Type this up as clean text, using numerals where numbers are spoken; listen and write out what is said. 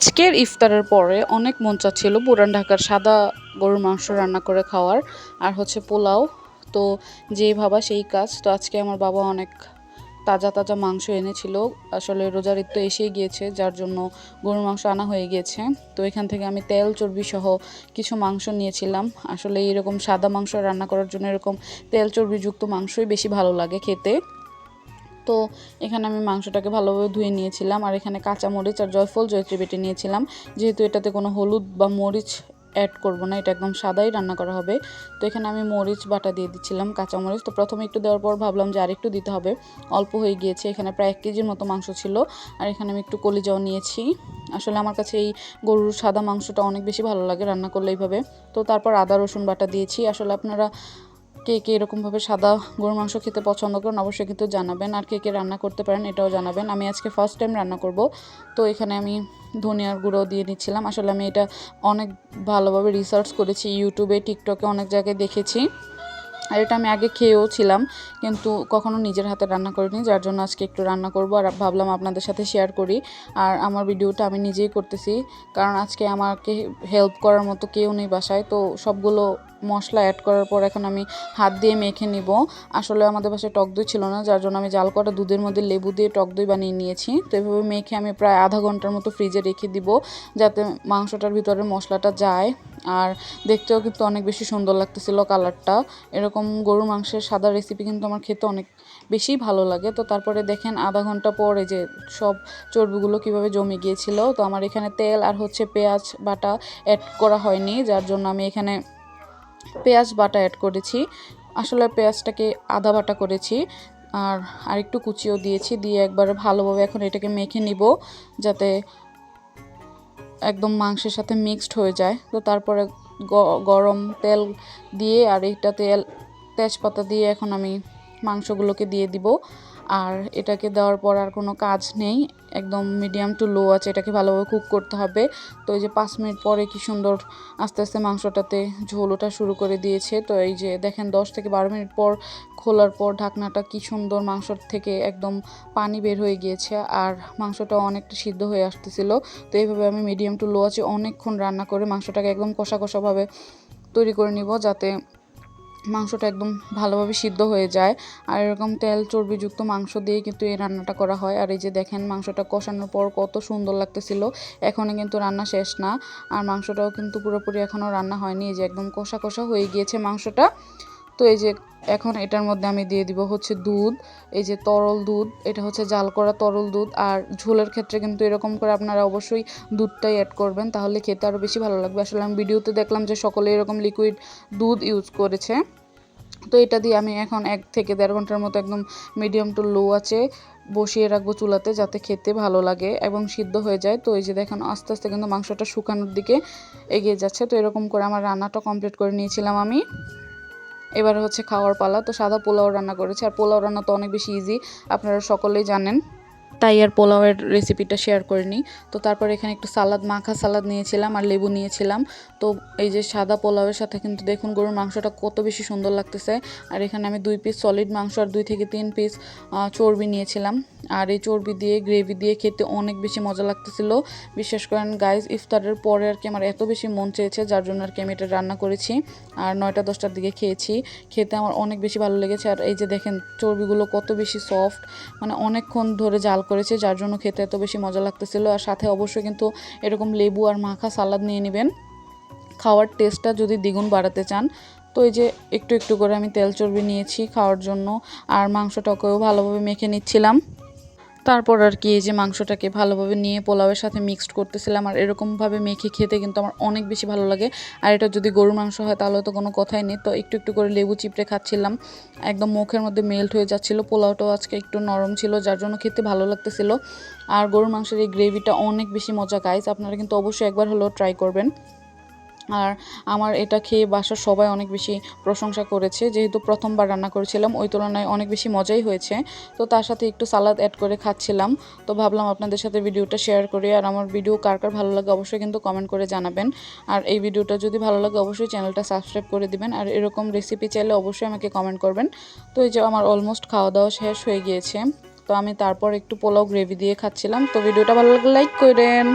আজকের ইফতারের পরে অনেক মন চাচ্ছিল পুরান ঢাকার সাদা গরুর মাংস রান্না করে খাওয়ার, আর হচ্ছে পোলাও। তো যেই ভাবা সেই কাজ। তো আজকে আমার বাবা অনেক তাজা তাজা মাংস এনেছিল। আসলে রোজার ঈদ তো এসেই গিয়েছে, যার জন্য গরুর মাংস আনা হয়ে গিয়েছে। তো এখান থেকে আমি তেল চর্বি সহ কিছু মাংস নিয়েছিলাম। আসলে এরকম সাদা মাংস রান্না করার জন্য এরকম তেল চর্বিযুক্ত মাংসই বেশি ভালো লাগে খেতে। তো এখানে আমি মাংসটাকে ভালোভাবে ধুয়ে নিয়েছিলাম, আর এখানে কাঁচামরিচ আর জয়ফল জয়ত্রী বেটে নিয়েছিলাম, যেহেতু এটাতে কোনো হলুদ বা মরিচ অ্যাড করব না, এটা একদম সাদাই রান্না করা হবে। তো এখানে আমি মরিচ বাটা দিয়ে দিচ্ছিলাম, কাঁচামরিচ। তো প্রথমে একটু দেওয়ার পর ভাবলাম যে আরেকটু দিতে হবে, অল্প হয়ে গিয়েছে। এখানে প্রায় 1 কেজির মতো মাংস ছিল, আর এখানে আমি একটু কলিজাও নিয়েছি। আসলে আমার কাছে এই গরুর সাদা মাংসটা অনেক বেশি ভালো লাগে রান্না করলে এইভাবে। তো তারপর আদা রসুন বাটা দিয়েছি। আসলে আপনারা কে কে এরকমভাবে সাদা গরুর মাংস খেতে পছন্দ করেন অবশ্যই কিন্তু জানাবেন, আর কে কে রান্না করতে পারেন এটাও জানাবেন। আমি আজকে ফার্স্ট টাইম রান্না করব। তো এখানে আমি ধনিয়ার গুঁড়ো দিয়ে নিচ্ছিলাম। আসলে আমি এটা অনেক ভালোভাবে রিসার্চ করেছি, ইউটিউবে টিকটকে অনেক জায়গায় দেখেছি, আর এটা আমি আগে খেয়েও ছিলাম, কিন্তু কখনো নিজের হাতে রান্না করিনি, যার জন্য আজকে একটু রান্না করব আর ভাবলাম আপনাদের সাথে শেয়ার করি। আর আমার ভিডিওটা আমি নিজেই করতেছি, কারণ আজকে আমাকে হেল্প করার মতো কেউ নেই বাসায়। তো সবগুলো মশলা অ্যাড করার পর এখন আমি হাত দিয়ে মেখে নিব। আসলে আমাদের বাসায় টক দই ছিল না, যার জন্য আমি জাল করা দুধের মধ্যে লেবু দিয়ে টক দই বানিয়ে নিয়েছি। তো এভাবে মেখে আমি প্রায় আধা ঘন্টার মতো ফ্রিজে রেখে দিব, যাতে মাংসটার ভিতরে মশলাটা যায়। আর দেখতেও কিন্তু অনেক বেশি সুন্দর লাগতেছিল কালারটা। এরকম গরুর মাংসের সাদা রেসিপি কিন্তু আমার খেতে অনেক বেশি ভালো লাগে। তো তারপরে দেখেন আধা ঘন্টা পরে যে সব চর্বিগুলো কিভাবে জমে গিয়েছিল। তো আমার এখানে তেল আর হচ্ছে পেঁয়াজ বাটা অ্যাড করা হয়নি, যার জন্য আমি এখানে পেঁয়াজ বাটা অ্যাড করেছি। আসলে পেঁয়াজটাকে আধা বাটা করেছি, আর আরেকটু কুচিও দিয়েছি, দিয়ে একবারে ভালোভাবে এখন এটাকে মেখে নিব, যাতে একদম মাংসের সাথে মিক্সড হয়ে যায়। তো তারপরে গরম তেল দিয়ে আর এইটা তেজপাতা দিয়ে এখন আমি মাংসগুলোকে দিয়ে দিব। আর এটাকে দেওয়ার পর আর কোনো কাজ নেই, একদম মিডিয়াম টু লো আছে, এটাকে ভালোভাবে কুক করতে হবে। তো এই যে 5 মিনিট পরে কি সুন্দর আস্তে আস্তে মাংসটাতে ঝোল ওঠা শুরু করে দিয়েছে। তো এই যে দেখেন 10 থেকে 12 মিনিট পর খোলার পর ঢাকনাটা কি সুন্দর মাংসর থেকে একদম পানি বের হয়ে গিয়েছে, আর মাংসটা অনেকটা সিদ্ধ হয়ে আসতেছিল। তো এইভাবে আমি মিডিয়াম টু লো আছে অনেকক্ষণ রান্না করে মাংসটাকে একদম কষা কষাভাবে তৈরি করে নিব, যাতে মাংসটা একদম ভালোভাবে সিদ্ধ হয়ে যায়। আর এরকম তেল চর্বিযুক্ত মাংস দিয়ে কিন্তু এই রান্নাটা করা হয়। আর এই যে দেখেন মাংসটা কষানোর পর কত সুন্দর লাগতেছিল। এখনই কিন্তু রান্না শেষ না, আর মাংসটাও কিন্তু পুরোপুরি এখনও রান্না হয়নি। এই যে একদম কষা কষা হয়ে গিয়েছে মাংসটা। তো এই যে এখন এটার মধ্যে আমি দিয়ে দিব হচ্ছে দুধ, এই যে তরল দুধ, এটা হচ্ছে জাল করা তরল দুধ। আর ঝোলের ক্ষেত্রে কিন্তু এরকম করে আপনারা অবশ্যই দুধটাই অ্যাড করবেন, তাহলে খেতে আরও বেশি ভালো লাগবে। আসলে আমি ভিডিওতে দেখলাম যে সকলে এরকম লিকুইড দুধ ইউজ করেছে। তো এটা দিয়ে আমি এখন 1 থেকে 1.5 ঘন্টার মতো একদম মিডিয়াম টু লো আছে বসিয়ে রাখবো চুলাতে, যাতে খেতে ভালো লাগে এবং সিদ্ধ হয়ে যায়। তো এই যে দেখেন আস্তে আস্তে কিন্তু মাংসটা শুকানোর দিকে এগিয়ে যাচ্ছে। তো এরকম করে আমার রান্নাটা কমপ্লিট করে নিয়েছিলাম আমি। এবারে হচ্ছে খাওয়ার পালা। তো সাদা পোলাও রান্না করেছি, আর পোলাও রান্না তো অনেক বেশি ইজি, আপনারা সকলেই জানেন, তাই আর পোলাওয়ের রেসিপিটা শেয়ার করিনি। তো তারপর এখানে একটু সালাদ, মাখা সালাদ নিয়েছিলাম আর লেবু নিয়েছিলাম। তো এই যে সাদা পোলাওয়ের সাথে কিন্তু দেখুন গরুর মাংসটা কত বেশি সুন্দর লাগতেছে। আর এখানে আমি 2 পিস সলিড মাংস আর 2 থেকে 3 পিস চর্বি নিয়েছিলাম। আর এই চর্বি দিয়ে গ্রেভি দিয়ে খেতে অনেক বেশি মজা লাগতেছিল। বিশেষ করেন গাইজ ইফতারের পরে আর কি আমার এত বেশি মন চেয়েছে, যার জন্য আর কি আমি এটা রান্না করেছি। আর 9টা-10টার দিকে খেয়েছি, খেতে আমার অনেক বেশি ভালো লেগেছে। আর এই যে দেখেন চর্বিগুলো কত বেশি সফট, মানে অনেকক্ষণ ধরে জাল করেছে, যার জন্য খেতে এত বেশি মজা লাগতেছিল। আর সাথে অবশ্যই কিন্তু এরকম লেবু আর মাখা সালাদ নিয়ে নেবেন, খাওয়ার টেস্টটা যদি দ্বিগুণ বাড়াতে চান। তো এই যে একটু একটু করে আমি তেল চর্বি নিয়েছি খাওয়ার জন্য, আর মাংসটাকেও ভালোভাবে মেখে নিচ্ছিলাম। তারপর আর কি এই যে মাংসটাকে ভালোভাবে নিয়ে পোলাওয়ের সাথে মিক্সড করতেছিলাম, আর এরকমভাবে মেখে খেতে কিন্তু আমার অনেক বেশি ভালো লাগে। আর এটা যদি গরুর মাংস হয় তাহলে তো কোনো কথাই নেই। তো একটু একটু করে লেবু চিপড়ে খাচ্ছিলাম, একদম মুখের মধ্যে মেল্ট হয়ে যাচ্ছিলো। পোলাওটাও আজকে একটু নরম ছিল, যার জন্য খেতে ভালো লাগতেছিল। আর গরুর মাংসের এই গ্রেভিটা অনেক বেশি মজা গাইস, আপনারা কিন্তু অবশ্যই একবার হলেও ট্রাই করবেন। আর আমার এটা খেয়ে বাসার সবাই অনেক বেশি প্রশংসা করেছে, যেহেতু প্রথমবার রান্না করেছিলাম ওই তুলনায় অনেক বেশি মজাই হয়েছে। তো তার সাথে একটু সালাদ অ্যাড করে খাচ্ছিলাম। তো ভাবলাম আপনাদের সাথে ভিডিওটা শেয়ার করি। আর আমার ভিডিও কার কার ভালো লাগে অবশ্যই কিন্তু কমেন্ট করে জানাবেন। আর এই ভিডিওটা যদি ভালো লাগে অবশ্যই চ্যানেলটা সাবস্ক্রাইব করে দিবেন, আর এরকম রেসিপি চাইলে অবশ্যই আমাকে কমেন্ট করবেন। তো এই যে আমার অলমোস্ট খাওয়া দাওয়া শেষ হয়ে গিয়েছে। তো আমি তারপর একটু পোলাও গ্রেভি দিয়ে খাচ্ছিলাম। তো ভিডিওটা ভালো লাগলে লাইক করেন।